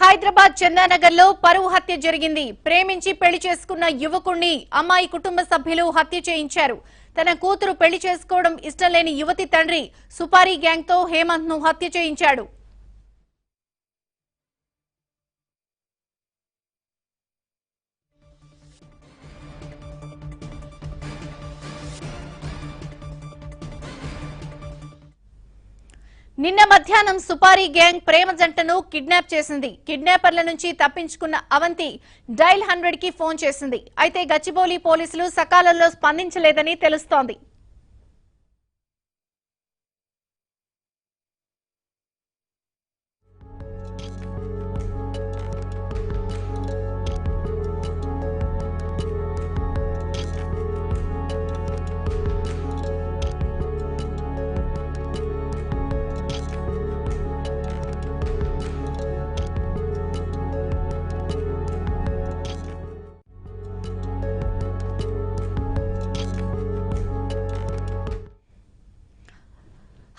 హైదరాబాద్ చందానగర్ లో పరువు హత్య జరిగింది. ప్రేమించి పెళ్లి చేసుకున్న యువకుణ్ణి అమ్మాయి కుటుంబ సభ్యులు హత్య చేయించారు. తన కూతురు పెళ్లి చేసుకోవడం ఇష్టం లేని యువతి తండ్రి సుపారీ గ్యాంగ్ తో హేమంత్ ను హత్య చేయించాడు. నిన్న మధ్యాహ్నం సుపారీ గ్యాంగ్ ప్రేమ జంటను కిడ్నాప్ చేసింది. కిడ్నాపర్ల నుంచి తప్పించుకున్న అవంతి డైల్ 100 కి ఫోన్ చేసింది. అయితే గచ్చిబౌలి పోలీసులు సకాలంలో స్పందించలేదని తెలుస్తోంది.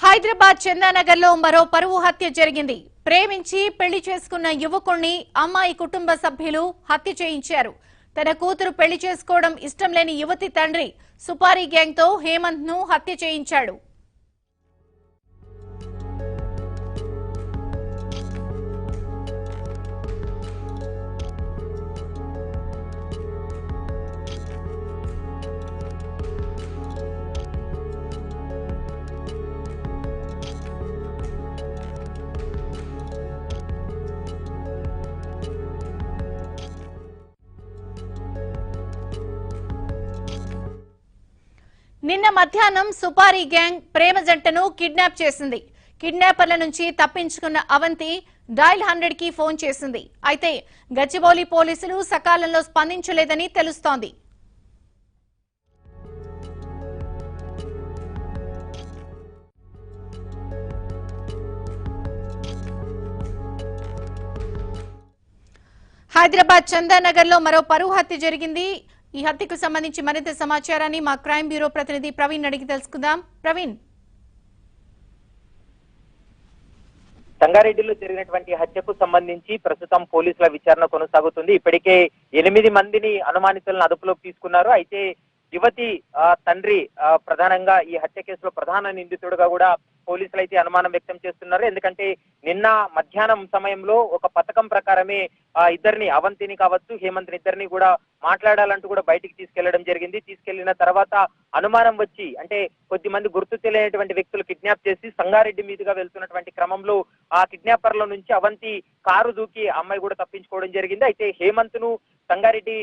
హైదరాబాద్ చందానగర్ లో మరో పరువు హత్య జరిగింది. ప్రేమించి పెళ్లి చేసుకున్న యువకుణ్ణి అమ్మాయి కుటుంబ సభ్యులు హత్య చేయించారు. తన కూతురు పెళ్లి చేసుకోవడం ఇష్టం లేని యువతి తండ్రి సుపారీ గ్యాంగ్ తో హేమంత్ ను హత్య చేయించాడు. నిన్న మధ్యాహ్నం సుపారీ గ్యాంగ్ ప్రేమ జంటను కిడ్నాప్ చేసింది. కిడ్నాపర్ల నుంచి తప్పించుకున్న అవంతి డైల్ 100 కి ఫోన్ చేసింది. అయితే గచ్చిబౌలి పోలీసులు సకాలంలో స్పందించలేదని తెలుస్తోంది. హైదరాబాద్ చందానగర్ లో మరో పరువు హత్య జరిగింది. ఈ హత్యకు సంబంధించి మరింత సమాచారాన్ని మా క్రైమ్ బ్యూరో ప్రతినిధి ప్రవీణ్ అడిగి తెలుసుకుందాం. ప్రవీణ్, సంగారెడ్డిలో జరిగినటువంటి హత్యకు సంబంధించి ప్రస్తుతం పోలీసుల విచారణ కొనసాగుతుంది. ఇప్పటికే 8 మందిని అనుమానితులను అదుపులోకి తీసుకున్నారు. అయితే యువతి తండ్రి ప్రధానంగా ఈ హత్య కేసులో ప్రధాన నిందితుడుగా కూడా పోలీసులు అయితే అనుమానం వ్యక్తం చేస్తున్నారు. ఎందుకంటే నిన్న మధ్యాహ్నం సమయంలో ఒక పథకం ప్రకారమే ఇద్దరిని, అవంతిని కావచ్చు హేమంత్ ఇద్దరిని కూడా మాట్లాడాలంటూ కూడా బయటికి తీసుకెళ్లడం జరిగింది. తీసుకెళ్లిన తర్వాత అనుమానం వచ్చి, అంటే కొద్దిమంది గుర్తు తెలియనటువంటి వ్యక్తులు కిడ్నాప్ చేసి సంగారెడ్డి మీదుగా వెళ్తున్నటువంటి క్రమంలో ఆ కిడ్నాపర్ల నుంచి అవంతి కారు దూకి అమ్మాయి కూడా తప్పించుకోవడం జరిగింది. అయితే హేమంత్ ను సంగారెడ్డి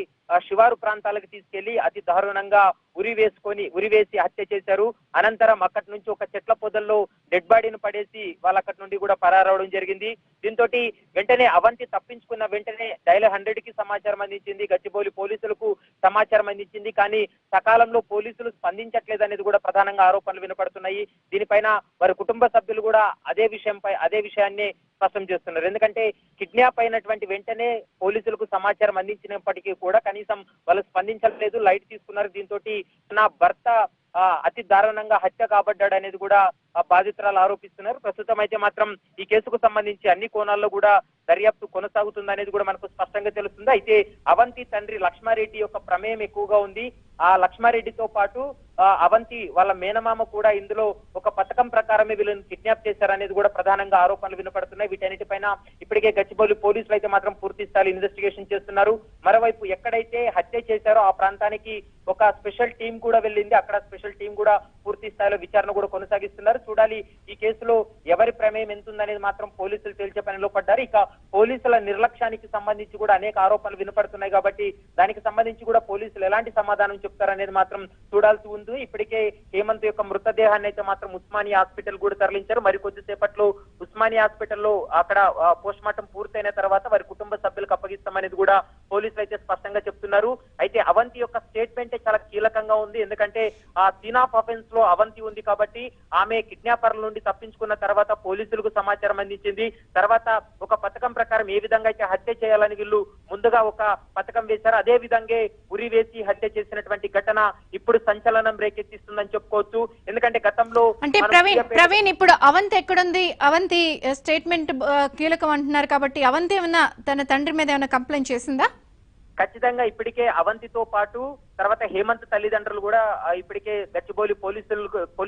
శివారు ప్రాంతాలకు తీసుకెళ్లి అతి దారుణంగా ఉరివేసి హత్య చేశారు. అనంతరం అక్కడి నుంచి ఒక చెట్ల పొదల్లో డెడ్ బాడీని పడేసి వాళ్ళు అక్కడి నుండి కూడా పరారవడం జరిగింది. దీంతో వెంటనే అవంతి తప్పించుకున్న వెంటనే డైల్ 100 కి సమాచారం అందించింది. గచ్చిబౌలి పోలీసులకు సమాచారం అందించింది. కానీ సకాలంలో పోలీసులు స్పందించట్లేదు అనేది కూడా ప్రధానంగా ఆరోపణలు వినపడుతున్నాయి. దీనిపైన వారి కుటుంబ సభ్యులు కూడా అదే విషయాన్ని స్పష్టం చేస్తున్నారు. ఎందుకంటే కిడ్నాప్ అయినటువంటి వెంటనే పోలీసులకు సమాచారం అందించినప్పటికీ కూడా కనీసం వాళ్ళు స్పందించలేదు, లైట్ తీసుకున్నారు. దీంతో నా భర్త అతి దారుణంగా హత్య కాబడ్డాడు అనేది కూడా బాధితురాలు ఆరోపిస్తున్నారు. ప్రస్తుతం అయితే మాత్రం ఈ కేసుకు సంబంధించి అన్ని కోణాల్లో కూడా దర్యాప్తు కొనసాగుతుందనేది కూడా మనకు స్పష్టంగా తెలుస్తుంది. అయితే అవంతి తండ్రి లక్ష్మారెడ్డి యొక్క ప్రమేయం ఎక్కువగా ఉంది. ఆ లక్ష్మారెడ్డితో పాటు అవంతి వాళ్ళ మేనమామ కూడా ఇందులో ఒక పథకం ప్రకారమే వీళ్ళని కిడ్నాప్ చేశారనేది కూడా ప్రధానంగా ఆరోపణలు వినపడుతున్నాయి. వీటన్నిటిపైన ఇప్పటికే గచ్చిబౌలి పోలీసులు అయితే మాత్రం పూర్తి స్థాయి ఇన్వెస్టిగేషన్ చేస్తున్నారు. మరోవైపు ఎక్కడైతే హత్య చేశారో ఆ ప్రాంతానికి ఒక స్పెషల్ టీం కూడా వెళ్ళింది. అక్కడ స్పెషల్ టీం కూడా పూర్తి స్థాయిలో విచారణ కూడా కొనసాగిస్తున్నారు. చూడాలి ఈ కేసులో ఎవరి ప్రమేయం ఎంతుందనేది మాత్రం పోలీసులు తేల్చే పనిలో పడ్డారు. ఇక పోలీసుల నిర్లక్ష్యానికి సంబంధించి కూడా అనేక ఆరోపణలు వినపడుతున్నాయి. కాబట్టి దానికి సంబంధించి కూడా పోలీసులు ఎలాంటి సమాధానం చెప్తారనేది మాత్రం చూడాల్సి ఉంది. ఇప్పటికే హేమంత్ యొక్క మృతదేహాన్ని అయితే మాత్రం ఉస్మానియా హాస్పిటల్ కూడా తరలించారు. మరి కొద్దిసేపట్లో ఉస్మానియా హాస్పిటల్లో అక్కడ పోస్ట్ మార్టం పూర్తయిన తర్వాత వారి కుటుంబ సభ్యులకు అప్పగిస్తామనేది కూడా పోలీసులు అయితే స్పష్టంగా చెప్తున్నారు. అయితే అవంతి యొక్క స్టేట్మెంటే చాలా కీలకంగా ఉంది. ఎందుకంటే ఆ సీన్ ఆఫ్ అఫెన్స్ లో అవంతి ఉంది కాబట్టి ఆమె కిడ్నాపర్ల నుండి తప్పించుకున్న తర్వాత పోలీసులకు సమాచారం అందించింది. తర్వాత ఒక పథకం ప్రకారం ఏ విధంగా అయితే హత్య చేయాలని వీళ్ళు ముందుగా ఒక పథకం వేశారు, అదే విధంగా ఉరి వేసి హత్య చేసినటువంటి ఘటన ఇప్పుడు సంచలనం రేకెత్తిస్తుందని చెప్పుకోవచ్చు. ఎందుకంటే గతంలో అంటే ప్రవీణ్ ఇప్పుడు అవంతి ఎక్కడుంది? అవంతి స్టేట్మెంట్ కీలకం అంటున్నారు కాబట్టి అవంతి ఏమన్నా తన తండ్రి మీద ఏమైనా కంప్లైంట్ చేసిందా? ఖచ్చితంగా ఇప్పటికే అవంతితో పాటు తర్వాత హేమంత్ తల్లిదండ్రులు కూడా ఇప్పటికే గచ్చిబౌలి పోలీస్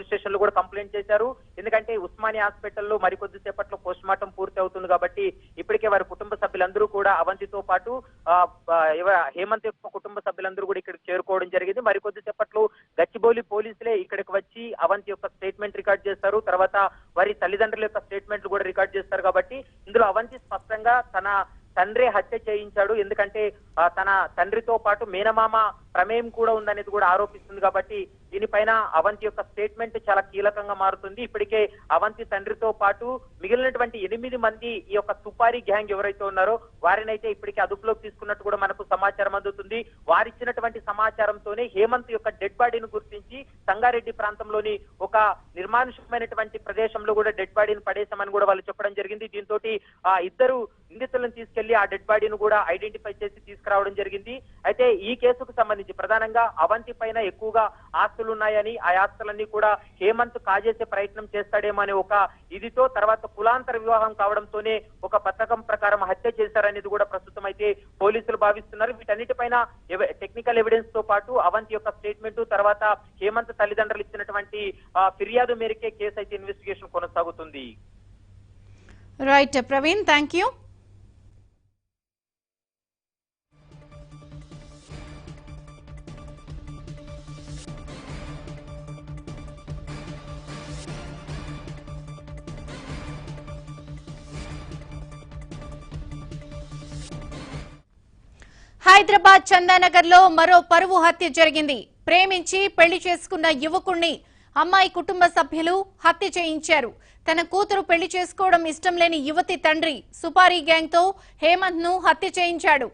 స్టేషన్లు కూడా కంప్లైంట్ చేశారు. ఎందుకంటే ఉస్మానియా హాస్పిటల్లో మరికొద్ది సేపట్లో పోస్ట్ మార్టం పూర్తి అవుతుంది కాబట్టి ఇప్పటికే వారి కుటుంబ సభ్యులందరూ కూడా అవంతితో పాటు హేమంత్ యొక్క కుటుంబ సభ్యులందరూ కూడా ఇక్కడికి చేరుకోవడం జరిగింది. మరికొద్ది సేపట్లో గచ్చిబౌలి పోలీసులే ఇక్కడికి వచ్చి అవంతి యొక్క స్టేట్మెంట్ రికార్డ్ చేస్తారు. తర్వాత వారి తల్లిదండ్రుల యొక్క స్టేట్మెంట్లు కూడా రికార్డ్ చేస్తారు. కాబట్టి ఇందులో అవంతి స్పష్టంగా తన తండ్రి హత్య చేయించాడు, ఎందుకంటే తన తండ్రితో పాటు మేనమామ ప్రమేయం కూడా ఉందనేది కూడా ఆరోపిస్తుంది. కాబట్టి దీనిపైన అవంతి యొక్క స్టేట్మెంట్ చాలా కీలకంగా మారుతుంది. ఇప్పటికే అవంతి తండ్రితో పాటు మిగిలినటువంటి 8 మంది ఈ యొక్క సుపారీ గ్యాంగ్ ఎవరైతే ఉన్నారో వారినైతే ఇప్పటికే అదుపులోకి తీసుకున్నట్టు కూడా మనకు సమాచారం అందుతుంది. వారిచ్చినటువంటి సమాచారంతోనే హేమంత్ యొక్క డెడ్ బాడీని గుర్తించి సంగారెడ్డి ప్రాంతంలోని ఒక నిర్మానుష్యమైనటువంటి ప్రదేశంలో కూడా డెడ్ బాడీని పడేశామని కూడా వాళ్ళు చెప్పడం జరిగింది. దీంతో ఆ ఇద్దరు నిందితులను తీసుకెళ్లి ఆ డెడ్ బాడీని కూడా ఐడెంటిఫై చేసి తీసుకురావడం జరిగింది. అయితే ఈ కేసుకు సంబంధించి ప్రధానంగా అవంతి పైన ఎక్కువగా ఆస్తులు ఉన్నాయని, ఆ ఆస్తులన్నీ కూడా హేమంత్ కాజేసే ప్రయత్నం చేస్తాడేమో అనే ఒక ఇదితో తర్వాత కులాంతర వివాహం కావడంతోనే ఒక పథకం ప్రకారం హత్య చేశారనేది కూడా ప్రస్తుతం అయితే పోలీసులు భావిస్తున్నారు. వీటన్నిటిపైన టెక్నికల్ ఎవిడెన్స్ తో పాటు అవంతి యొక్క స్టేట్మెంట్ తర్వాత హేమంత్ తల్లిదండ్రులు ఇచ్చినటువంటి ఫిర్యాదు మేరకే కేసు అయితే ఇన్వెస్టిగేషన్ కొనసాగుతుంది. Right Praveen, thank you. Hyderabad Chandanagar లో మరో పరువు హత్య జరిగింది. ప్రేమించి పెళ్లి చేసుకున్న యువకుణ్ణి అమ్మాయి కుటుంబ సభ్యులు హత్య చేయించారు. తన కూతురు పెళ్లి చేసుకోవడం ఇష్టం లేని యువతి తండ్రి సుపారీ గ్యాంగ్ తో హేమంత్ ను హత్య చేయించాడు.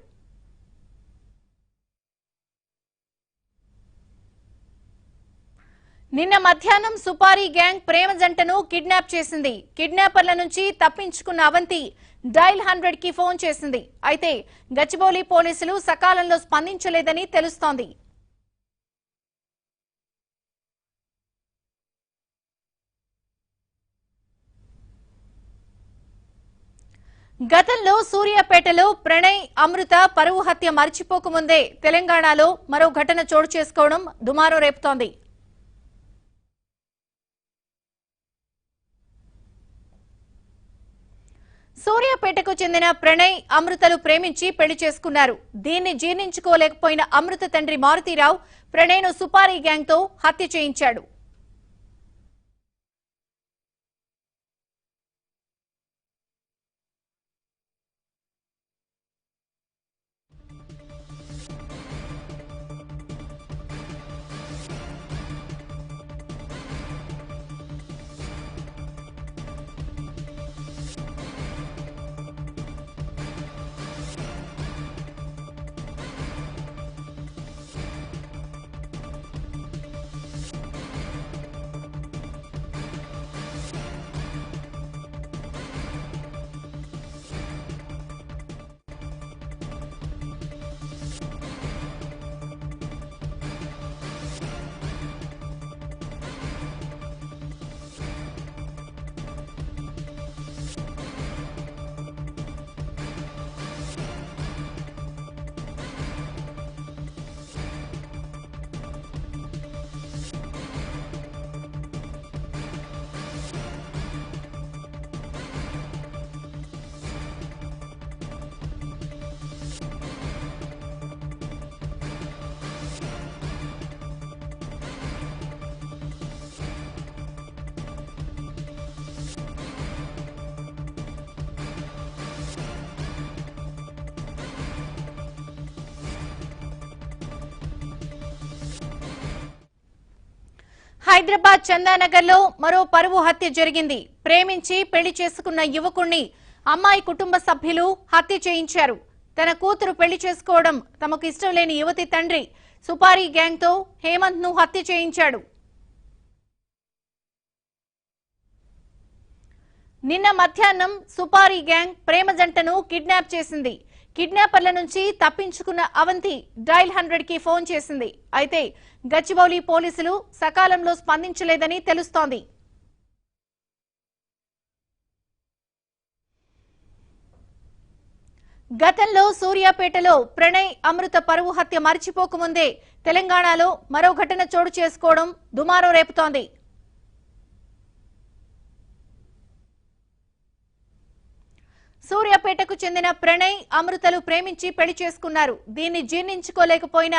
నిన్న మధ్యాహ్నం సుపారీ గ్యాంగ్ ప్రేమ జంటను కిడ్నాప్ చేసింది. కిడ్నాపర్ల నుంచి తప్పించుకున్న అవంతి డైల్ 100 కి ఫోన్ చేసింది. అయితే గచ్చిబౌలి పోలీసులు సకాలంలో స్పందించలేదని తెలుస్తోంది. గతంలో సూర్యాపేటలో ప్రణయ్ అమృత పరువు హత్య మర్చిపోకముందే తెలంగాణలో మరో ఘటన చోటు చేసుకోవడం దుమారం రేపుతోంది. సూర్యాపేటకు చెందిన ప్రణయ్ అమృతలు ప్రేమించి పెళ్లి చేసుకున్నారు. దీన్ని జీర్ణించుకోలేకపోయిన అమృత తండ్రి మారుతీరావు ప్రణయ్ను సుపారీ గ్యాంగ్ తో హత్య చేయించాడు. హైదరాబాద్ చందానగర్ లో మరో పరువు హత్య జరిగింది. ప్రేమించి పెళ్లి చేసుకున్న యువకుణ్ణి అమ్మాయి కుటుంబ సభ్యులు హత్య చేయించారు. తన కూతురు పెళ్లి చేసుకోవడం తమకు ఇష్టం లేని యువతి తండ్రి సుపారీ గ్యాంగ్ తో హేమంత్ ను హత్య చేయించాడు. నిన్న మధ్యాహ్నం సుపారీ గ్యాంగ్ ప్రేమ జంటను కిడ్నాప్ చేసింది. కిడ్నాపర్ల నుంచి తప్పించుకున్న అవంతి డైల్ 100 కి ఫోన్ చేసింది. అయితే గచ్చిబౌలి పోలీసులు సకాలంలో స్పందించలేదని తెలుస్తోంది. గతంలో సూర్యాపేటలో ప్రణయ్ అమృత పరువు హత్య మర్చిపోకముందే తెలంగాణలో మరో ఘటన చోటు చేసుకోవడం దుమారం రేపుతోంది. సూర్యాపేటకు చెందిన ప్రణయ్ అమృతలు ప్రేమించి పెళ్లి చేసుకున్నారు. దీన్ని జీర్ణించుకోలేకపోయిన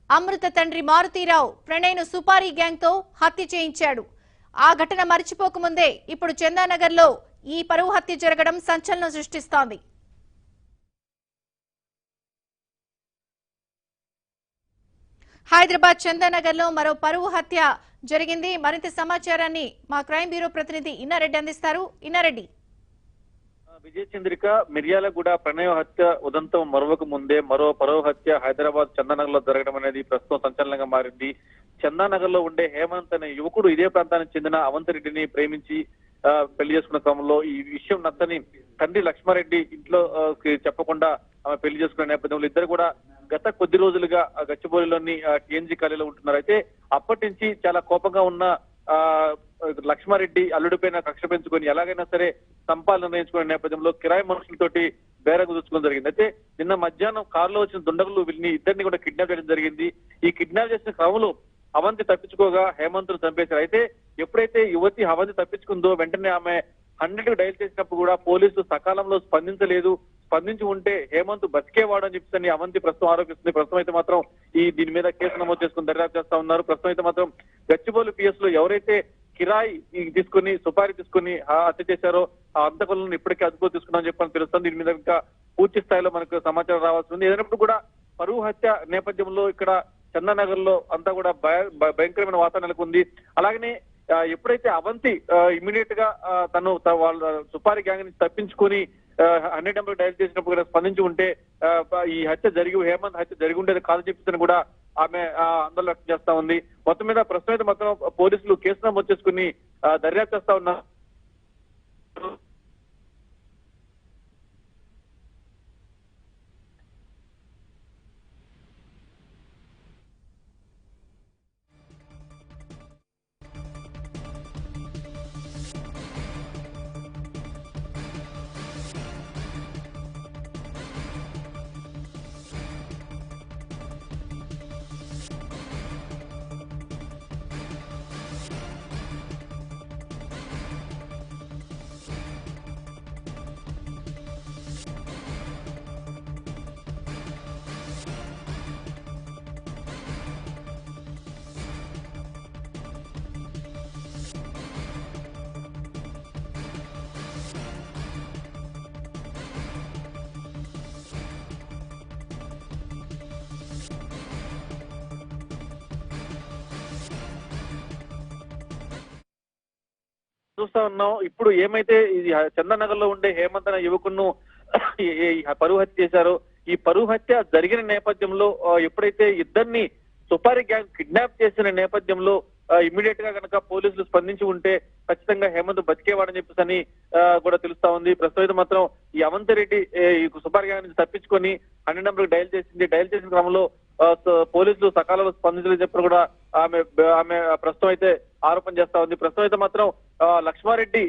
అమృత తండ్రి మారుతీరావు ప్రణయ్ను సుపారీ గ్యాంగ్ తో హత్య చేయించాడు. ఆ ఘటన మర్చిపోకముందే ఇప్పుడు చందానగర్ లో ఈ పరువు హత్య జరగడం సంచలనం సృష్టిస్తోంది. హైదరాబాద్ చందానగర్ లో మరో పరువు హత్య జరిగింది. మరింత సమాచారాన్ని మా క్రైమ్ బ్యూరో ప్రతినిధి ఇన్నారెడ్డి అందిస్తారు. ఇన్నారెడ్డి. విజయ చంద్రిక మిర్యాలగూడ ప్రణయ హత్య ఉదంతం మరొక ముందే మరో పరువు హత్య హైదరాబాద్ చందానగర్ లో జరగడం అనేది ప్రస్తుతం సంచలనంగా మారింది. చందానగర్ లో ఉండే హేమంత్ అనే యువకుడు ఇదే ప్రాంతానికి చెందిన అవంతిరెడ్డిని ప్రేమించి పెళ్లి చేసుకున్న క్రమంలో ఈ విషయం నచ్చని తండ్రి లక్ష్మారెడ్డి ఇంట్లో చెప్పకుండా ఆమె పెళ్లి చేసుకున్న నేపథ్యంలో ఇద్దరు కూడా గత కొద్ది రోజులుగా గచ్చిబౌలిలోని టీఎన్జీ కాలేజీలో ఉంటున్నారు. అయితే అప్పటి నుంచి చాలా కోపంగా ఉన్న లక్ష్మారెడ్డి అల్లుడిపైన కక్ష పెంచుకొని ఎలాగైనా సరే సంపాదన నిర్ణయించుకునే నేపథ్యంలో కిరాయి మనుషులతోటి బేరం కుదుర్చుకోవడం జరిగింది. అయితే నిన్న మధ్యాహ్నం కారులో వచ్చిన దుండగులు వీళ్ళని ఇద్దరిని కూడా కిడ్నాప్ చేయడం జరిగింది. ఈ కిడ్నాప్ చేసిన క్రమంలో అవంతి తప్పించుకోగా హేమంత్ను చంపేశారు. అయితే ఎప్పుడైతే యువతి అవంతి తప్పించుకుందో వెంటనే ఆమె 100కి డైల్ చేసినప్పుడు కూడా పోలీసులు సకాలంలో స్పందించలేదు. స్పందించి ఉంటే హేమంత్ బతికేవాడు అని చెప్పి అవంతి ప్రస్తుతం ఆరోపిస్తుంది. ప్రస్తుతం అయితే మాత్రం దీని మీద కేసు నమోదు చేసుకుని దర్యాప్తు చేస్తా ఉన్నారు. ప్రస్తుతం అయితే మాత్రం గచ్చిబౌలి పిఎస్ లో ఎవరైతే కిరాయి తీసుకుని సుపారీ తీసుకుని హత్య చేశారో ఆ హంతకులను ఇప్పటికే అదుపులో తీసుకున్నామని చెప్పని తెలుస్తుంది. దీని మీద ఇంకా పూర్తి స్థాయిలో మనకు సమాచారం రావాల్సి ఉంది. ఏదైనప్పుడు కూడా పరువు హత్య నేపథ్యంలో ఇక్కడ చందానగర్ లో అంతా కూడా భయంకరమైన వాతావరణం నెలకొంది. అలాగనే ఎప్పుడైతే అవంతి ఇమీడియట్ గా తను వాళ్ళ సుపారీ గ్యాంగ్ నుంచి తప్పించుకొని 100 నెంబర్ డైల్ చేసినప్పుడు కూడా స్పందించి ఉంటే ఈ హత్య హేమంత్ హత్య జరిగి ఉండేది కాదు చెప్పేసి కూడా ఆమె ఆందోళన వ్యక్తం చేస్తా ఉంది. మొత్తం మీద ప్రస్తుతం అయితే మొత్తం పోలీసులు కేసు నమోదు చేసుకుని దర్యాప్తు చేస్తా ఉన్నారు. చూస్తా ఉన్నాం. ఇప్పుడు ఏమైతే ఇది చందానగర్ లో ఉండే హేమంత్ అనే యువకును పరువు హత్య చేశారో ఈ పరువు హత్య జరిగిన నేపథ్యంలో ఎప్పుడైతే ఇద్దరిని సుపారీ గ్యాంగ్ కిడ్నాప్ చేసిన నేపథ్యంలో ఇమ్మీడియట్ గా కనుక పోలీసులు స్పందించి ఉంటే ఖచ్చితంగా హేమంత్ బతికేవాడని చెప్పేసి కూడా తెలుస్తా ఉంది. ప్రస్తుతం మాత్రం ఈ అవంతిరెడ్డి ఈ సుపారీ గ్యాంగ్ నుంచి తప్పించుకొని 100 నెంబర్ డైల్ చేసింది. డైల్ చేసిన క్రమంలో పోలీసులు సకాలంలో స్పందించలేదని చెప్పి కూడా ఆమె ప్రస్తుతం అయితే ఆరోపణ చేస్తా ఉంది. ప్రస్తుతం అయితే మాత్రం లక్ష్మారెడ్డి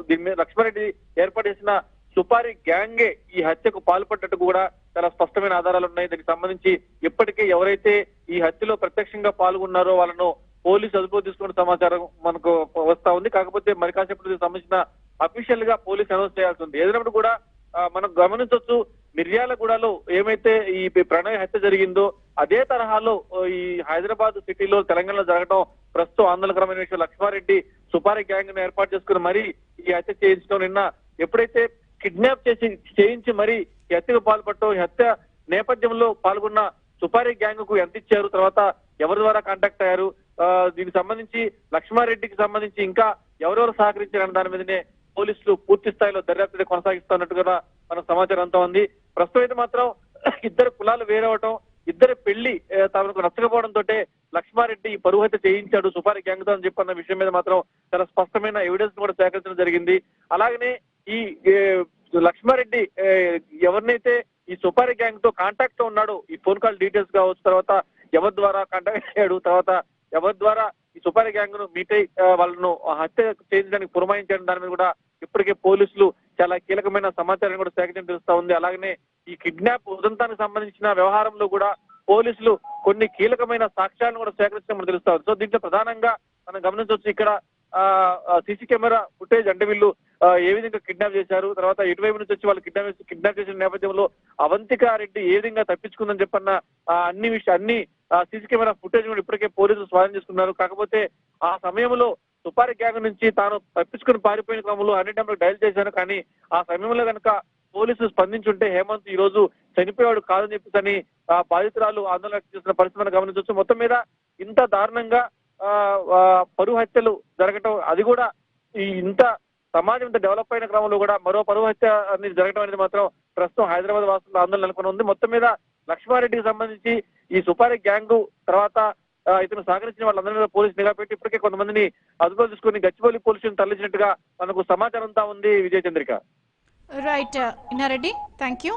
దీని మీద లక్ష్మారెడ్డి ఏర్పాటు చేసిన సుపారీ గ్యాంగే ఈ హత్యకు పాల్పడ్డట్టు కూడా చాలా స్పష్టమైన ఆధారాలు ఉన్నాయి. దీనికి సంబంధించి ఇప్పటికే ఎవరైతే ఈ హత్యలో ప్రత్యక్షంగా పాల్గొన్నారో వాళ్ళను పోలీసు అదుపులో తీసుకున్న సమాచారం మనకు వస్తా ఉంది. కాకపోతే మరి కాసేపు దీనికి సంబంధించిన అఫీషియల్ గా పోలీసు అనౌన్స్ చేయాల్సి ఉంది. ఏదైనప్పుడు కూడా మనం గమనించవచ్చు, మిర్యాలగూడలో ఏమైతే ఈ ప్రణయ్ హత్య జరిగిందో అదే తరహాలో ఈ హైదరాబాద్ సిటీలో తెలంగాణలో జరగడం ప్రస్తుతం ఆందోళనకరమైన విషయం. లక్ష్మారెడ్డి సుపారీ గ్యాంగ్ ను ఏర్పాటు చేసుకుని మరీ ఈ హత్య చేయించడం, నిన్న ఎప్పుడైతే కిడ్నాప్ చేయించి మరీ ఈ హత్యకు పాల్పడటం, ఈ హత్య నేపథ్యంలో పాల్గొన్న సుపారీ గ్యాంగ్ కు ఎంత ఇచ్చారు, తర్వాత ఎవరి ద్వారా కాంటాక్ట్ అయ్యారు, దీనికి సంబంధించి లక్ష్మారెడ్డికి సంబంధించి ఇంకా ఎవరెవరు సహకరించారన్న దాని మీదనే పోలీసులు పూర్తి స్థాయిలో దర్యాప్తు కొనసాగిస్తున్నట్టుగా మనకు సమాచారం అంతా ఉంది. ప్రస్తుతం అయితే మాత్రం ఇద్దరు కులాలు వేరవటం, ఇద్దరు పెళ్లి తమకు నచ్చకపోవడంతో లక్ష్మారెడ్డి ఈ పరువు హత్య చేయించాడు సుపారీ గ్యాంగ్ తో అని చెప్పన్న విషయం మీద మాత్రం చాలా స్పష్టమైన ఎవిడెన్స్ కూడా సేకరించడం జరిగింది. అలాగనే ఈ లక్ష్మారెడ్డి ఎవరినైతే ఈ సుపారీ గ్యాంగ్ తో కాంటాక్ట్ తో ఉన్నాడో, ఈ ఫోన్ కాల్ డీటెయిల్స్ కావచ్చు, తర్వాత ఎవరి ద్వారా కాంటాక్ట్ అయ్యాడు, తర్వాత ఎవరి ద్వారా ఈ సుపారీ గ్యాంగ్ ను మీట్ అయి వాళ్ళను హత్య చేయించడానికి పురమాయించడం, దాని మీద కూడా ఇప్పటికే పోలీసులు చాలా కీలకమైన సమాచారం కూడా సేకరించడం తెలుస్తా ఉంది. అలాగనే ఈ కిడ్నాప్ ఉదంతానికి సంబంధించిన వ్యవహారంలో కూడా పోలీసులు కొన్ని కీలకమైన సాక్ష్యాలను కూడా సేకరించడం మనకు తెలుస్తా ఉంది. సో దీంట్లో ప్రధానంగా మనం గమనించవచ్చు, ఇక్కడ సీసీ కెమెరా ఫుటేజ్ అంటే వీళ్ళు ఏ విధంగా కిడ్నాప్ చేశారు, తర్వాత ఎటువైపు నుంచి వచ్చి వాళ్ళు కిడ్నాప్ చేసిన నేపథ్యంలో అవంతికారెడ్డి ఏ విధంగా తప్పించుకుందని చెప్పన్న అన్ని సీసీ కెమెరా ఫుటేజ్ కూడా ఇప్పటికే పోలీసులు స్వాధీనం చేసుకున్నారు. కాకపోతే ఆ సమయంలో సుపారీ గ్యాంగ్ నుంచి తాను తప్పించుకుని పారిపోయిన క్రమంలో 100 నెంబర్ డయల్ చేశాను, కానీ ఆ సమయంలో కనుక పోలీసులు స్పందించుంటే హేమంత్ ఈ రోజు చనిపోయాడు కాదని చెప్పేసి బాధితురాలు ఆందోళన చేస్తున్న పరిస్థితి మనం గమనించవచ్చు. మొత్తం మీద ఇంత దారుణంగా పరువు హత్యలు జరగటం, అది కూడా ఇంత సమాజం ఇంత డెవలప్ అయిన క్రమంలో కూడా మరో పరువు హత్య అనేది జరగడం అనేది మాత్రం ప్రస్తుతం హైదరాబాద్ వాసులు ఆందోళన నెలకొని ఉంది. మొత్తం మీద లక్ష్మారెడ్డికి సంబంధించి ఈ సుపారీ గ్యాంగ్ తర్వాత ఇతను సహకరించిన వాళ్ళందరి మీద పోలీసు నిఘా పెట్టి ఇప్పటికే కొంతమందిని అదుపులో తీసుకుని గచ్చిబౌలి పోలీసులను తరలించినట్టుగా మనకు సమాచారం అంతా ఉంది. Vijayachandrika. Right Innareddy, thank you.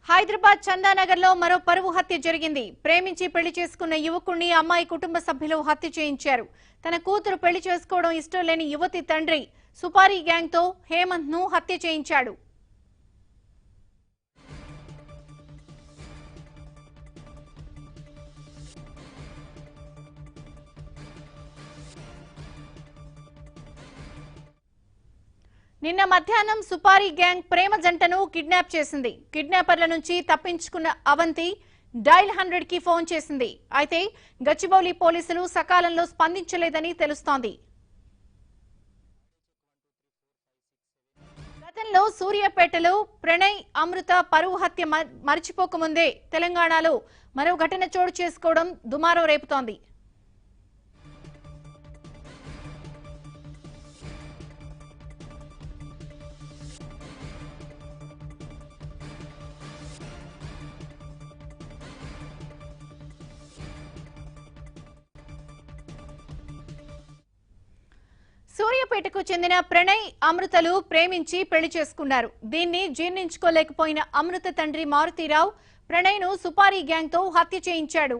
Hyderabad Chandanagar లో మరో పరువు హత్య జరిగింది. ప్రేమించి పెళ్లి చేసుకున్న యువకుణ్ణి అమ్మాయి కుటుంబ సభ్యులు హత్య చేయించారు. తన కూతురు పెళ్లి చేసుకోవడం ఇష్టం లేని యువతి తండ్రి సుపారీ గ్యాంగ్ తో హేమంత్ ను హత్య చేయించాడు. నిన్న మధ్యాహ్నం సుపారీ గ్యాంగ్ ప్రేమ జంటను కిడ్నాప్ చేసింది. కిడ్నాపర్ల నుంచి తప్పించుకున్న అవంతి డైల్ 100 కి ఫోన్ చేసింది. అయితే గచ్చిబౌలి పోలీసులు సకాలంలో స్పందించలేదని తెలుస్తోంది. గతంలో సూర్యాపేటలో ప్రణయ్ అమృత పరువు హత్య మరిచిపోకముందే తెలంగాణలో మరో ఘటన చోటు చేసుకోవడం దుమారం రేపుతోంది. సూర్యాపేటకు చెందిన ప్రణయ్ అమృతలు ప్రేమించి పెళ్లి చేసుకున్నారు. దీన్ని జీర్ణించుకోలేకపోయిన అమృత తండ్రి మారుతీరావు ప్రణయ్ ను సుపారీ గ్యాంగ్ తో హత్య చేయించాడు.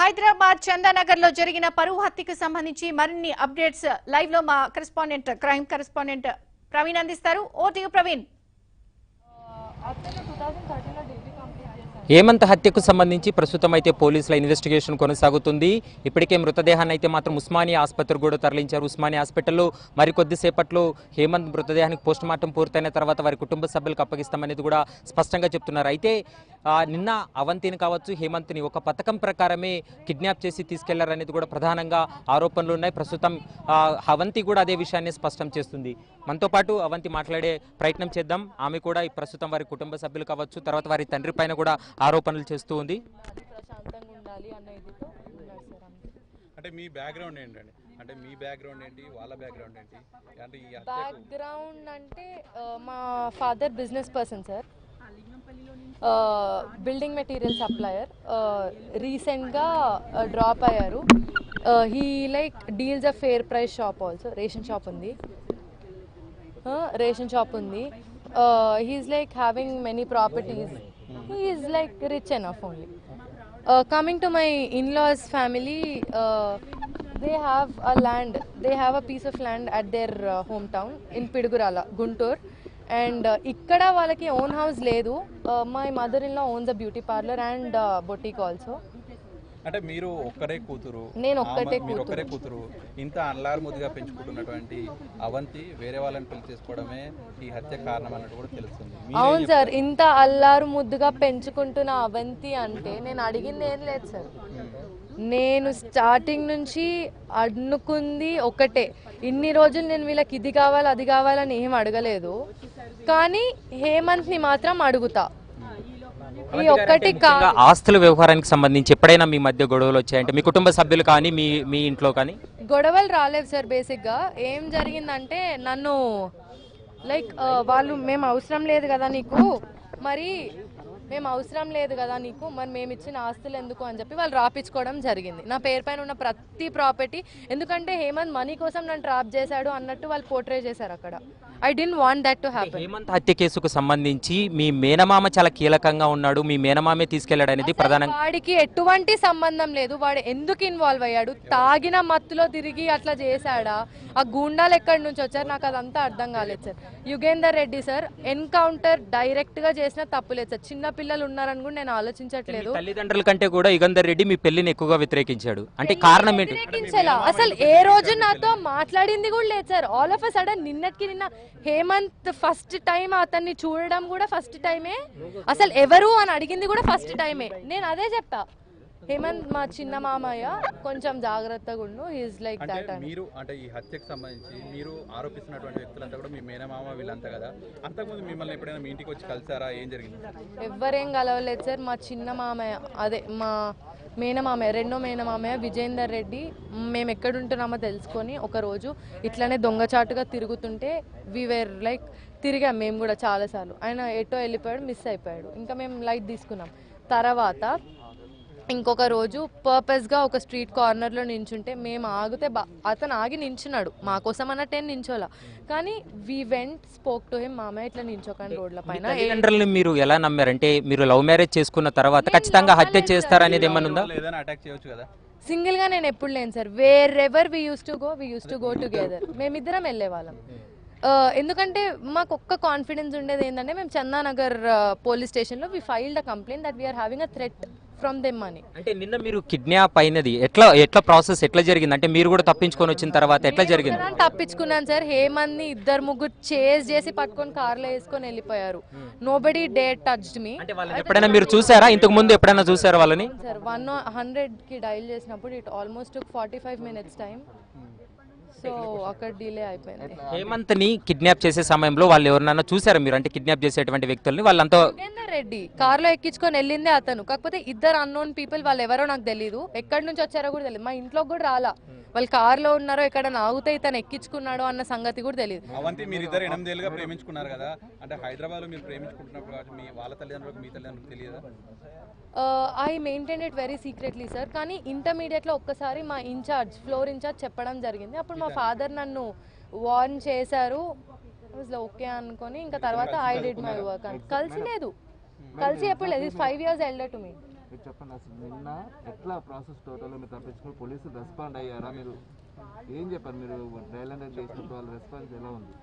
హైదరాబాద్ చందానగర్ లో జరిగిన పరువు హత్యకు సంబంధించి మరిన్ని అప్డేట్స్ లైవ్ లో మా క్రైమ్ కరెస్పాండెంట్ ప్రవీణ్ అందిస్తారు. ఓ టు యు ప్రవీణ్. హేమంత్ హత్యకు సంబంధించి ప్రస్తుతం అయితే పోలీసుల ఇన్వెస్టిగేషన్ కొనసాగుతుంది. ఇప్పటికే మృతదేహాన్ని అయితే మాత్రం ఉస్మానియా ఆసుపత్రి కూడా తరలించారు. ఉస్మానియా హాస్పిటల్లో మరికొద్దిసేపట్లో హేమంత్ మృతదేహానికి పోస్టుమార్టం పూర్తయిన తర్వాత వారి కుటుంబ సభ్యులకు అప్పగిస్తామనేది కూడా స్పష్టంగా చెప్తున్నారు. అయితే నిన్న అవంతిని కావచ్చు, హేమంత్ని ఒక పథకం ప్రకారమే కిడ్నాప్ చేసి తీసుకెళ్లారనేది కూడా ప్రధానంగా ఆరోపణలు ఉన్నాయి. ప్రస్తుతం అవంతి కూడా అదే విషయాన్ని స్పష్టం చేస్తుంది. మనతో పాటు అవంతి మాట్లాడే ప్రయత్నం చేద్దాం. ఆమె కూడా ప్రస్తుతం వారి కుటుంబ సభ్యులు కావచ్చు, తర్వాత వారి తండ్రి పైన కూడా ఆరోపణలు చేస్తూ ఉంది. అంటే మీ బ్యాక్గ్రౌండ్ ఏంటండి? అంటే మీ బ్యాక్గ్రౌండ్ ఏంటి, వాళ్ళ బ్యాక్గ్రౌండ్ ఏంటి? అంటే ఈ బ్యాక్గ్రౌండ్ అంటే మా father business person sir, building material supplier. రీసెంట్గా డ్రాప్ అయ్యారు. He like deals a fair price shop also. Ration shop ఉంది. He is like having many properties. He is like rich enough only. Coming to my in-laws family, they have a land. They have a piece of land at their hometown in Pidugurala, Guntur. And ikkada valaki own house ledu. My mother-in-law owns a beauty parlor and boutique also. అంటే మీరు ఒక్కరే కూతురు, నేను ఒక్కటే మీరు ఒక్కరే కూతురు, ఇంత అల్లారుముద్దుగా పెంచుకుంటున్నటువంటి అవంతి వేరే వాళ్ళని పెళ్లి చేసుకోవడమే ఈ హత్య కారణం అన్నట్టు కూడా తెలుస్తుంది. అవును సార్, ఇంత అల్లారు ముద్దుగా పెంచుకుంటున్న అవంతి అంటే నేను అడిగింది ఏం లేదు సార్. నేను స్టార్టింగ్ నుంచి అనుకుంది ఒకటే, ఇన్ని రోజులు నేను వీళ్ళకి ఇది కావాలి అది కావాలని ఏం అడగలేదు, కానీ హేమంత్ని మాత్రం అడుగుతా. ఈ ఒక్కటి ముఖ్యంగా ఆస్తుల వ్యవహారానికి సంబంధించి ఎప్పుడైనా మీ మధ్య గొడవలు వచ్చాయంటే మీ కుటుంబ సభ్యులు కానీ మీ ఇంట్లో కానీ? గొడవలు రాలేదు సార్. బేసిక్గా ఏం జరిగిందంటే నన్ను లైక్ వాళ్ళు మేము అవసరం లేదు కదా నీకు, మరి మేము ఇచ్చిన ఆస్తులు ఎందుకు అని చెప్పి వాళ్ళు రాపించుకోవడం జరిగింది. నా పేరు పైన ఉన్న ప్రతి ప్రాపర్టీ, ఎందుకంటే హేమంత్ మనీ కోసం నన్ను ట్రాప్ చేశాడు అన్నట్టు వాళ్ళు పోర్ట్రే చేశారు అక్కడ. I don't want that to happen. Hemanth హత్య కేసుకు సంబంధించి మీ మేనమామ చాలా కీలకంగా ఉన్నాడు, మీ మేనమామే తీసుకెళ్లాడు అనేది ప్రధానంగా. వాడికి ఎటువంటి సంబంధం లేదు. వాడు ఎందుకు ఇన్వాల్వ్ అయ్యాడు? తాగిన మత్తులో తిరిగి అట్లా చేశాడా? ఆ గూండాలు ఎక్కడి నుంచి వచ్చారు? నాకు అదంతా అర్థం కాలేదు sir. Yugender Reddy sir encounter direct గా చేసిన తప్పులేదు సార్. చిన్న పిల్లలు ఉన్నారని కూడా నేను ఆలోచించట్లేదు. తల్లిదండ్రుల కంటే కూడా యుగంధర్ రెడ్డి మీ పెళ్లిని ఎక్కువగా వ్యతిరేకించాడు, అంటే కారణం ఏంటి? వ్యతిరేకించేలా అసలు ఏ రోజు నాతో మాట్లాడింది కూడా లేదు sir. All of a sudden నిన్న హేమంత్ ఫస్ట్ టైం అతన్ని చూడడం కూడా ఫస్ట్ టైమే, అసలు ఎవరు అని అడిగింది కూడా ఫస్ట్ టైమే. నేను అదే చెప్పా, హేమంత్ మా చిన్న మామయ్య, కొంచెం జాగ్రత్తగా ఉండు, ఈజ్ లైక్ దట్ అని. మీరు అంటే ఈ హత్యకు సంబంధించి మీరు ఆరోపిస్తున్నటువంటి వ్యక్తులంతా కూడా మీ మేనమామ వీళ్ళంతా కదా, అంతకుముందు మిమ్మల్ని ఎప్పుడైనా మీ ఇంటికి వచ్చి కలిసారా? ఏం జరిగింది? ఎవ్వరేం కలవలేదు సార్. మా చిన్న మామయ్య, అదే మా మేనమామయ్య, రెండో మేనమామయ్య విజేందర్ రెడ్డి, మేము ఎక్కడుంటున్నామో తెలుసుకొని ఒకరోజు ఇట్లనే దొంగచాటుగా తిరుగుతుంటే వీవేర్ లైక్ తిరిగాం మేము కూడా చాలాసార్లు. ఆయన ఎటో వెళ్ళిపోయాడు, మిస్ అయిపోయాడు. ఇంకా మేము లైట్ తీసుకున్నాం. తర్వాత ఇంకొక రోజు పర్పస్గా ఒక స్ట్రీట్ కార్నర్లో నించుంటే మేము ఆగితే అతను ఆగి నించున్నాడు, మా కోసం అన్నట్టు ఏం నించోలా, కానీ we went spoke to him, మామయ్య ఇట్లా నించోకండి రోడ్ల పైన. తల్లిదండ్రులని మీరు ఎలా నమ్మారంటే మీరు లవ్ మ్యారేజ్ చేసుకున్న తర్వాత ఖచ్చితంగా హత్య చేస్తారనేది ఏమన్నా ఉందా? ఏదైనా అటాక్ చేయొచ్చు కదా. సింగిల్ గా నేను ఎప్పుడు లేను sir. Wear ever we use to go together. మేమిద్దరం వెళ్ళే వాళ్ళం. ఎందుకంటే మాకు ఒక్క కాన్ఫిడెన్స్ ఉండేది ఏంటంటే, మేము చందానగర్ పోలీస్ స్టేషన్లో we filed a complaint that we are having a threat from them అని. అంటే నిన్న మీరు కిడ్నాప్ అయినది ఎట్లా ప్రాసెస్ ఎట్లా జరిగింది? అంటే మీరు కూడా తప్పించుకొని వచ్చిన తర్వాత ఎట్లా జరిగింది? తప్పించుకున్నాను సార్. హేమంత్ని 2-3 చేజ్ చేసి పట్టుకొని కార్లో వేసుకొని వెళ్ళిపోయారు. నోబడీ డేర్ టచ్డ్ మీ. అంటే వాళ్ళని ఎప్పుడైనా మీరు చూసారా? ఇంతకు ముందు ఎప్పుడైనా చూసారా వాళ్ళని? సార్ 100కి డైల్ చేసినప్పుడు it almost 45 minutes time, so అక్కడ డిలే అయిపోయింది. హేమంత్ ని కిడ్నాప్ చేసే సమయంలో వాళ్ళు ఎవరినైనా చూసారా మీరు? అంటే కిడ్నాప్ చేసేటువంటి వ్యక్తుల్ని వాళ్ళంతా యుగేందర్ రెడ్డి కార్లో ఎక్కించుకొని వెళ్ళిందే అతను, కాకపోతే 2 అన్నోన్ పీపుల్, వాళ్ళు ఎవరో నాకు తెలియదు, ఎక్కడి నుంచి వచ్చారో కూడా తెలియదు, మా ఇంట్లోకి కూడా రాలా, వాళ్ళు కార్లో ఉన్నారో ఎక్కడ ఆగితే ఇతను ఎక్కించుకున్నాడో అన్న సంగతి కూడా తెలియదు. అవంతి మీరిద్దరు 8 ఏళ్ళుగా ప్రేమించుకున్నారు కదా, అంటే హైదరాబాద్ లో మీరు ప్రేమించుకుంటున్నప్పుడు మీ వాళ్ళ తల్లిదండ్రులకు మీ తల్లిదండ్రులకు తెలియదా? I maintain it very secretly sir. కానీ ఇంటర్మీడియట్లో ఒక్కసారి మా ఫ్లోర్ ఇన్ఛార్జ్ చెప్పడం జరిగింది. అప్పుడు మా ఫాదర్ నన్ను వార్న్ చేశారు, ఓకే అనుకొని ఇంకా తర్వాత ఐ డిడ్ మై వర్క్. కలిసి ఎప్పుడు లేదు. 5 years elder to me. చెప్పండి, అసలు నిన్న ఎట్లా ప్రాసెస్ టోటల్ మీరు తప్పించుకుని పోలీసులు రెస్పాండ్ అయ్యారా? మీరు ఏం చెప్పారు? మీరు ట్రయల్ అండ్ చేసినప్పుడు వాళ్ళ రెస్పాన్స్ ఎలా ఉంది?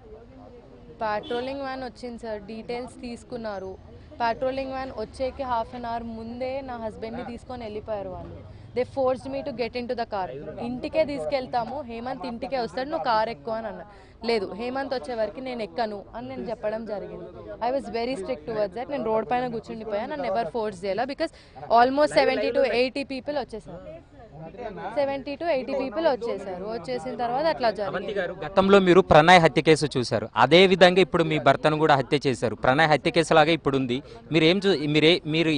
పాట్రోలింగ్ వ్యాన్ వచ్చింది సార్, డీటెయిల్స్ తీసుకున్నారు. పాట్రోలింగ్ వ్యాన్ వచ్చేకి 1/2 an hour ముందే నా హస్బెండ్ని తీసుకొని వెళ్ళిపోయారు వాళ్ళు. They forced me to get in to the car. ఇంటికే తీసుకెళ్తాము, హేమంత్ ఇంటికే వస్తాడు, నువ్వు కార్ ఎక్కువ అని అన్నారు. లేదు, హేమంత్ వచ్చే వరకు నేను ఎక్కను అని నేను చెప్పడం జరిగింది. I was very strict towards that. నేను రోడ్ పైన కూర్చుండిపోయాను, నన్ను ఎవరు ఫోర్స్ చేయాలి, బికాస్ ఆల్మోస్ట్ 70 to 80 people వచ్చేసారు. 70 to 80 people వచ్చేసారు. వచ్చేసిన తర్వాత అట్లా అవంతి జరిగింది. గారు, గతంలో మీరు ప్రణయ్ హత్య కేసు చూశారు, అదే విధంగా ఇప్పుడు మీ భర్తను కూడా హత్య చేశారు. ప్రణయ్ హత్య కేసు లాగా ఇప్పుడు ఉంది. మీరు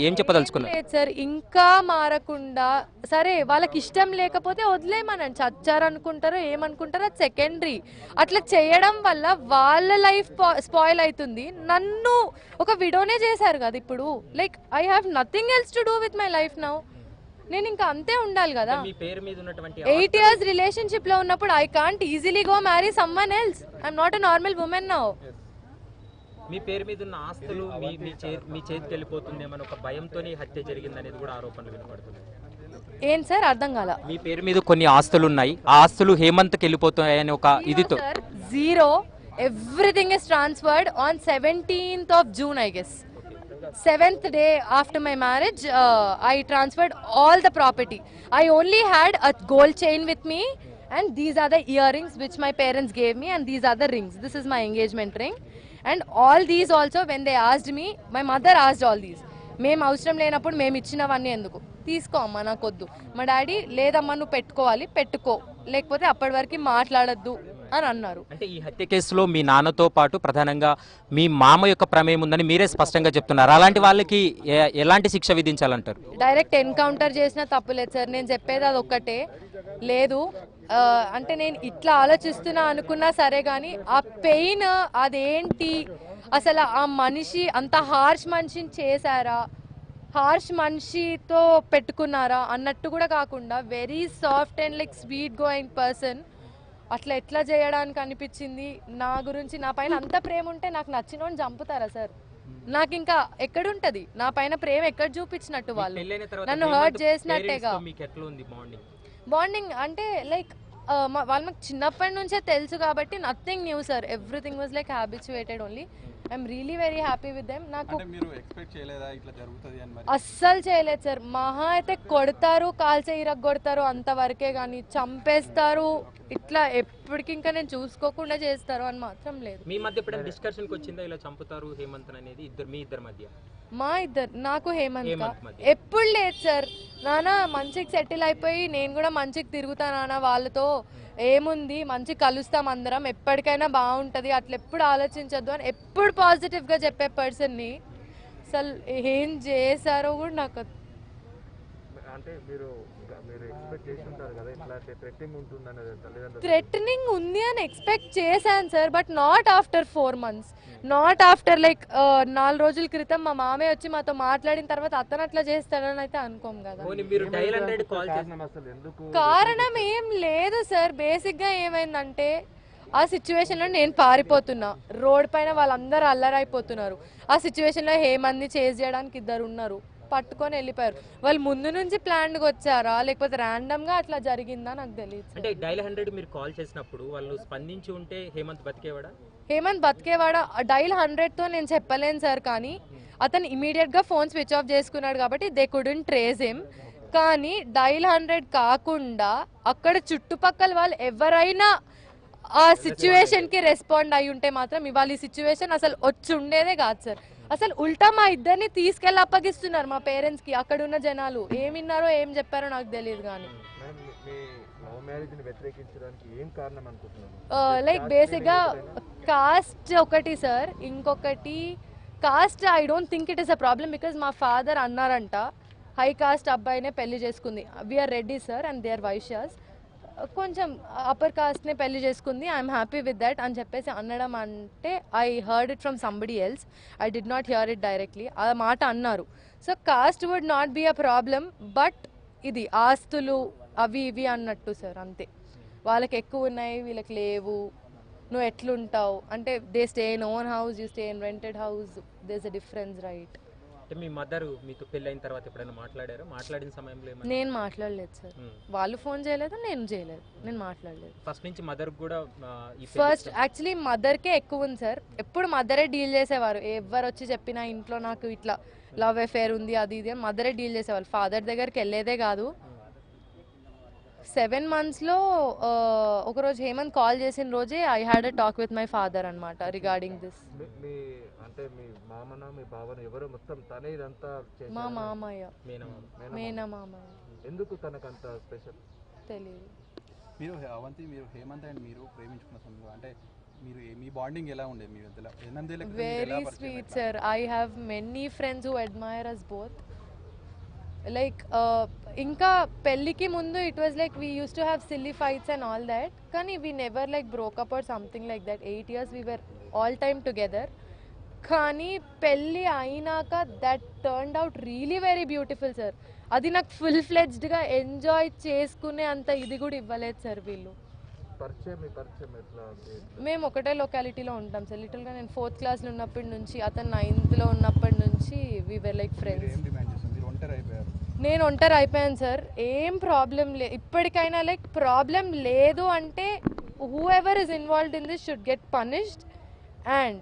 ఏం చెప్పదలుచుకున్నారు? లేదు సార్, ఇంకా మారకుండా, సరే వాళ్ళకి ఇష్టం లేకపోతే వదిలేమనండి, చచ్చారు అనుకుంటారో ఏమనుకుంటారో అది సెకండరీ. అట్లా చేయడం వల్ల వాళ్ళ లైఫ్ స్పాయిల్ అవుతుంది. నన్ను ఒక విడోనే చేశారు కదా ఇప్పుడు. Like I have nothing else to do with my life now. నేను ఇంకా అంతే ఉండాలి కదా. మీ పేరు మీద ఉన్నటువంటి 8 years రిలేషన్షిప్ లో ఉన్నప్పుడు I can't easily go marry someone else. I'm not a normal women now. మీ పేరు మీద ఉన్న ఆస్తులు మీ చేతికి వెళ్ళిపోతుందేమని ఒక భయంతోనే హత్య జరిగిందనేది కూడా ఆరోపణలు వినపడుతుంది. ఏం సార్ అర్థం కాల? మీ పేరు మీద కొన్ని ఆస్తులు ఉన్నాయి, ఆ ఆస్తులు హేమంత్కి వెళ్ళిపోతాయని ఒక ఇదితో. Zero, everything is transferred on 17th of June, I guess. 7th day after my marriage, I transferred all the property. I only had a gold chain with me, and these are the earrings which my parents gave me, and these are the rings. This is my engagement ring, and all these also, when they asked me, my mother asked all these. మేము అవసరం లేనప్పుడు మేము ఇచ్చినవన్నీ ఎందుకు తీసుకో అమ్మ నాకొద్దు. మా daddy లేదమ్మా నువ్వు పెట్టుకోవాలి, పెట్టుకో, లేకపోతే అప్పటి వరకు మాట్లాడద్దు అని అన్నారు. అంటే ఈ హత్య కేసులో మీ నాన్నతో పాటు ప్రధానంగా మీ మామ యొక్క ప్రమేయం ఉందని మీరే స్పష్టంగా చెప్తున్నారు. అలాంటి వాళ్ళకి ఎలాంటి శిక్ష విధించాలంటారు? డైరెక్ట్ ఎన్కౌంటర్ చేసినా తప్పులేదు సార్. నేను చెప్పేది అది ఒక్కటే, లేదు అంటే నేను ఇట్లా ఆలోచిస్తున్నా అనుకున్నా సరే, కానీ ఆ పెయిన్ అదేంటి, అసలు ఆ మనిషి అంత హార్ష్ మనిషిని చేశారా, హార్ష్ మనిషితో పెట్టుకున్నారా అన్నట్టు కూడా కాకుండా very soft and like sweet going person అట్లా ఎట్లా చేయడానికి అనిపించింది. నా గురించి నా పైన అంత ప్రేమ ఉంటే నాకు నచ్చినోని చంపుతారా సార్? నాకు ఇంకా ఎక్కడుంటది నా పైన ప్రేమ, ఎక్కడ చూపించినట్టు వాళ్ళు నన్ను హర్ట్ చేసినట్టేగా. బాండింగ్ అంటే లైక్ వాళ్ళు నాకు చిన్నప్పటి నుంచే తెలుసు కాబట్టి nothing new sir. Everything was like habituated only. I'm really very happy with them. నాకు అస్సలు చేయలేదు సార్. మహా అయితే కొడతారు, కాల్చే ఇరగొడతారు అంతవరకే, కానీ చంపేస్తారు ఇట్లా ఎప్పటికి ఇంకా నేను చూసుకోకుండా చేస్తారు అని మాత్రం లేదు. మీ మధ్య ఎప్పుడైనా డిస్కషన్కి వచ్చిందా ఇలా చంపుతారు హేమంత్ అనేది మీ ఇద్దరి మధ్య? మా ఇద్దరు నాకు హేమంత్ ఎప్పుడు లేదు సార్. నాన్న మంచికి సెటిల్ అయిపోయి నేను కూడా మంచికి తిరుగుతా నాన్న, వాళ్ళతో ఏముంది మంచి కలుస్తాం అందరం, ఎప్పటికైనా బాగుంటుంది, అట్లా ఎప్పుడు ఆలోచించద్దు అని ఎప్పుడు పాజిటివ్గా చెప్పే పర్సన్ని అసలు ఏం చేశారో కూడా నాకు. అంటే మీరు ఎక్స్పెక్ట్ చేసి ఉంటారు కదా ఇట్లాంటి థ్రెటనింగ్ ఉంటుందని? థ్రెటనింగ్ ఉంది అని ఎక్స్పెక్ట్ చేశాను sir, but not after 4 months, not after like 4 రోజుల క్రితం మా మామయ్య వచ్చి మాతో మాట్లాడిన తర్వాత అతను అట్లా చేస్తాడని అయితే అనుకోం కదా. కారణం ఏం లేదు సార్. బేసిక్గా ఏమైందంటే ఆ సిచ్యువేషన్లో నేను పారిపోతున్నా, రోడ్ పైన వాళ్ళందరూ అల్లరైపోతున్నారు. ఆ సిచ్యువేషన్లో హేమంత్ని చేజ్ చేయడానికి 2 ఉన్నారు, పట్టుకొని వెళ్ళిపోయారు. వాళ్ళు ముందు నుంచి ప్లాన్గా వచ్చారా లేకపోతే ర్యాండమ్గా అట్లా జరిగిందా నాకు తెలియదు. అంటే డైల్ 100 మీరు కాల్ చేసినప్పుడు వాళ్ళు స్పందించి ఉంటే హేమంత్ బతికేవాడా? హేమంత్ బతికేవాడా డైల్ 100తో నేను చెప్పలేను సార్, కానీ అతను ఇమీడియట్గా ఫోన్ స్విచ్ ఆఫ్ చేసుకున్నాడు కాబట్టి దే కుడెంట్ ట్రేస్ హిమ్. కానీ డైల్ 100 కాకుండా అక్కడ చుట్టుపక్కల వాళ్ళు ఎవరైనా ఆ సిచ్యువేషన్కి రెస్పాండ్ అయి ఉంటే మాత్రం ఇవాళ ఈ సిచ్యువేషన్ అసలు వచ్చి ఉండేదే కాదు సార్. అసలు ఉల్టా మా ఇద్దరిని తీసుకెళ్ళి అప్పగిస్తున్నారు మా పేరెంట్స్కి. అక్కడ ఉన్న జనాలు ఏం విన్నారో ఏం చెప్పారో నాకు తెలియదు. కానీ లైక్ బేసిక్గా కాస్ట్ ఒకటి సార్, ఇంకొకటి caste I don't think it is a problem, because మా ఫాదర్ అన్నారంట హై కాస్ట్ అబ్బాయినే పెళ్లి చేసుకుంది, VR Reddy sir and they are Vaishyas, కొంచెం అప్పర్ కాస్ట్నే పెళ్లి చేసుకుంది, ఐఎమ్ హ్యాపీ విత్ దట్ అని చెప్పేసి అనడం. అంటే I heard it from somebody else, I did not hear it directly. ఆ మాట అన్నారు. So caste would not be a problem, but ఇది ఆస్తులు అవి ఇవి అన్నట్టు సార్, అంతే. వాళ్ళకి ఎక్కువ ఉన్నాయి వీళ్ళకి లేవు, నువ్వు ఎట్లుంటావు అంటే they stay in own house, you stay in rented house, there is a difference right. మీ మదర్ మీతో పెళ్ళైన తర్వాత ఎప్పుడైనా మాట్లాడారు? మాట్లాడిన సమయంలో నేను మాట్లాడలేదు సార్. వాళ్ళు ఫోన్ చేయలేదు, నేను చేయలేదు, నేను మాట్లాడలేదు. ఫస్ట్ నుంచి మదర్ కూడా ఫస్ట్ యాక్చువల్లీ మదర్కే ఎక్కువ ఉంది సార్. ఎప్పుడు మదరే డీల్ చేసేవారు. ఎవరు వచ్చి చెప్పినా ఇంట్లో నాకు ఇట్లా లవ్ అఫేర్ ఉంది అది ఇది అని మదరే డీల్ చేసేవాళ్ళు. ఫాదర్ దగ్గరికి వెళ్ళేదే కాదు. 7 monthsలో ఒకరోజు హేమంత్ కాల్ చేసిన రోజే I had a talk with my father అనమాట రిగార్డింగ్ దిస్. అంటే మీ మామన మీ బావన ఎవరు మొత్తం తనే ఇదంతా చేశారు? మా మామయ్య, మేనా మామయ్య. ఎందుకు తనకు అంత స్పెషల్ తెలియదు. మీరు అవంతి, మీరు హేమంత్ అండ్ మీరు ప్రేమించుకున్న సమయంలో అంటే మీరు మీ బాండింగ్ ఎలా ఉండేది మీ మధ్యలో? Very sweet sir. I have many friends who admire us both. Like ఇంకా పెళ్ళికి ముందు it was like we use to have silly fights and all that, కానీ we never like broke up or something like that. 8 years we were all time together. కానీ పెళ్ళి అయినాక that turned out really very beautiful sir. అది నాకు full ఫ్లెడ్జ్డ్గా enjoy చేసుకునే అంత ఇది కూడా ఇవ్వలేదు సార్ వీళ్ళు. మేము ఒకటే లొకాలిటీలో ఉంటాం సార్. లిటిల్గా నేను 4th classలో ఉన్నప్పటి నుంచి, అతను 9thలో ఉన్నప్పటి నుంచి వీ వర్ లైక్ ఫ్రెండ్స్. నేను ఒంటరి అయిపోయాను సార్. ఏం ప్రాబ్లం లేదు ఇప్పటికైనా. లైక్ ప్రాబ్లం లేదు అంటే who ever is involved in this should get punished. And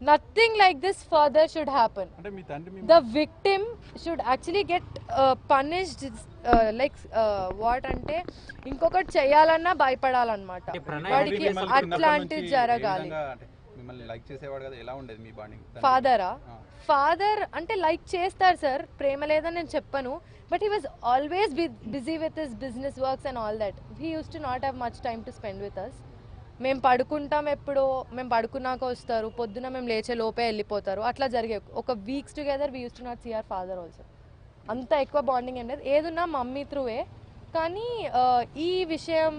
nothing like this further should happen. అంటే మీ తండ్రి The victim should actually get punished like what అంటే ఇంకొకటి చేయాలన్నా భయపడాలన్నమాట. అంటే ప్రణయ్ వాడికి అట్లాంటిది జరగాలి. మిమ్మల్ని లైక్ చేసేవాడు కదా, ఎలా ఉండేది మీ బాండింగ్? ఫాదర్ అంటే లైక్ చేస్తారు సార్, ప్రేమ లేదని నేను చెప్పను, but he was always busy with his business works and all that. He uses to not have much time to spend with us. మేము పడుకుంటాం, ఎప్పుడో మేము పడుకున్నాక వస్తారు, పొద్దున మేము లేచే లోపే వెళ్ళిపోతారు, అట్లా జరిగే ఒక weeks together we use to not see our father also. అంత ఎక్కువ బాండింగ్ ఏం లేదు, ఏదున్నా మమ్మీ త్రూవే. కానీ ఈ విషయం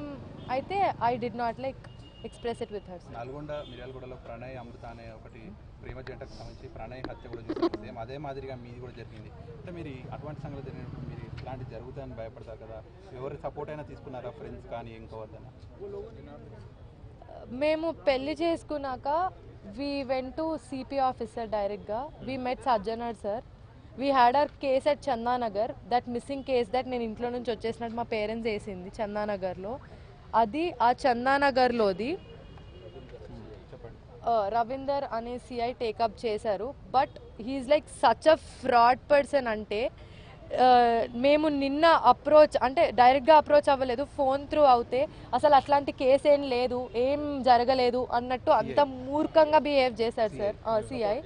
అయితే I did not like express it with her. Nalgonda మిర్యాలగూడలో ప్రణయ్ అమృత అనే ఒకటి ప్రేమ జంటకు సంబంధించి ప్రణయ్ హత్య కూడా చేశారు. సేమ్ అదే మాదిరిగా మీది కూడా జరిగింది. అంటే మీరు అటువంటి సంగతి జరిగినప్పుడు మీరు ఇలాంటి జరుగుతాయని భయపడతారు కదా, ఎవరి సపోర్ట్ అయినా తీసుకున్నారా, ఫ్రెండ్స్ కానీ ఇంకోవద్దనా? మేము పెళ్లి చేసుకున్నాక we went to CP officer డైరెక్ట్గా. We met Sajjanar sir. We had our case at Chandanagar, that missing case that నేను ఇంట్లో నుంచి వచ్చేసినట్టు మా పేరెంట్స్ వేసింది చందానగర్లో. అది ఆ చందానగర్లోది రవీందర్ అనే సిఐ టేకప్ చేశారు. But he is like such a fraud person. అంటే మేము నిన్న అప్రోచ్ అంటే డైరెక్ట్గా అప్రోచ్ అవ్వలేదు, ఫోన్ త్రూ అవుతే అసలు అట్లాంటి కేసు ఏం లేదు, ఏం జరగలేదు అన్నట్టు అంత మూర్ఖంగా బిహేవ్ చేశారు సార్. సిఐ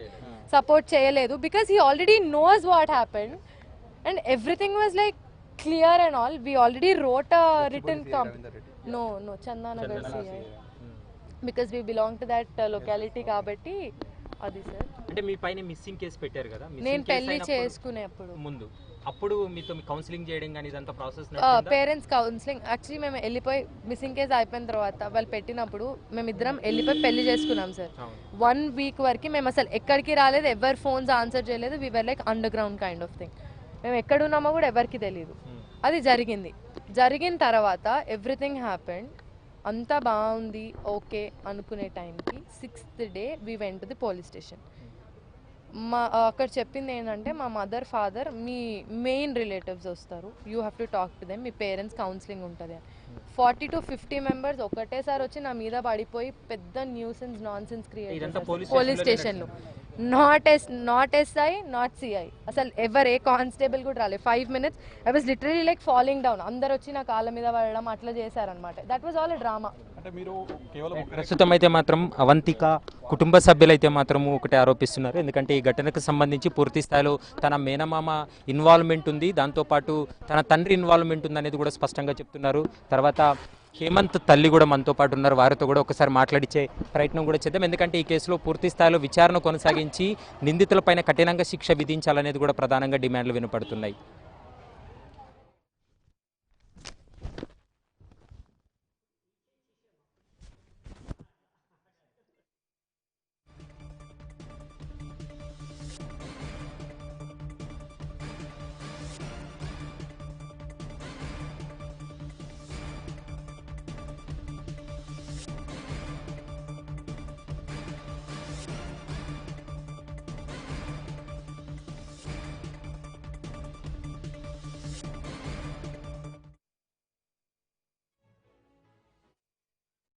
సపోర్ట్ చేయలేదు because he already knows what happened and everything was like clear and all. We already wrote a return No, Chandanagar CI, because we belong to that locality కాబట్టి అది సార్. అంటే మీ పైన missing case పెట్టారు కదా, నేను పెళ్లి చేసుకునేప్పుడు ముందు అప్పుడు మీతో కౌన్సిలింగ్ చేయడం కానీ ఇదంతా ప్రాసెస్ పేరెంట్స్ కౌన్సిలింగ్ యాక్చువల్లీ మేము వెళ్ళిపోయి మిస్సింగ్ కేసు అయిపోయిన తర్వాత వాళ్ళు పెట్టినప్పుడు మేమిద్దరం వెళ్ళిపోయి పెళ్లి చేసుకున్నాం సార్. 1 వీక్ వరకు మేము అసలు ఎక్కడికి రాలేదు, ఎవరి ఫోన్స్ ఆన్సర్ చేయలేదు. We were like under ground kind of thing. మేము ఎక్కడున్నామో కూడా ఎవరికి తెలియదు. అది జరిగింది. జరిగిన తర్వాత ఎవ్రీథింగ్ హ్యాపెండ్, అంతా బాగుంది ఓకే అనుకునే టైంకి 6th day we went to the police station. అక్కడ చెప్పింది ఏంటంటే మా మదర్ ఫాదర్ మీ మెయిన్ రిలేటివ్స్ వస్తారు, you have to talk to them, me parents counselling ఉంటుంది. 40 to 50 మెంబర్స్ ఒకటేసారి వచ్చి నా మీద పడిపోయి పెద్ద న్యూసెన్స్ నాన్సెన్స్ క్రియేట్ చేశారు పోలీస్ స్టేషన్లో. నాట్ ఎస్ఐ నాట్ సిఐ, అసలు ఎవరు ఏ కానిస్టేబుల్ కూడా రాలేదు. 5 minutes I was literally like falling down. అందరు వచ్చి నా కాళ్ళ మీద పడడం అట్లా చేశారనమాట. That was all a drama. ప్రస్తుతం అయితే మాత్రం అవంతిక కుటుంబ సభ్యులైతే మాత్రము ఒకటి ఆరోపిస్తున్నారు. ఎందుకంటే ఈ ఘటనకు సంబంధించి పూర్తి స్థాయిలో తన మేనమామ ఇన్వాల్వ్మెంట్ ఉంది, దాంతోపాటు తన తండ్రి ఇన్వాల్వ్మెంట్ ఉంది అనేది కూడా స్పష్టంగా చెప్తున్నారు. తర్వాత హేమంత్ తల్లి కూడా మనతో పాటు ఉన్నారు, వారితో కూడా ఒకసారి మాట్లాడించే ప్రయత్నం కూడా చేద్దాం. ఎందుకంటే ఈ కేసులో పూర్తి స్థాయిలో విచారణ కొనసాగించి నిందితులపైన కఠినంగా శిక్ష విధించాలనేది కూడా ప్రధానంగా డిమాండ్లు వినపడుతున్నాయి.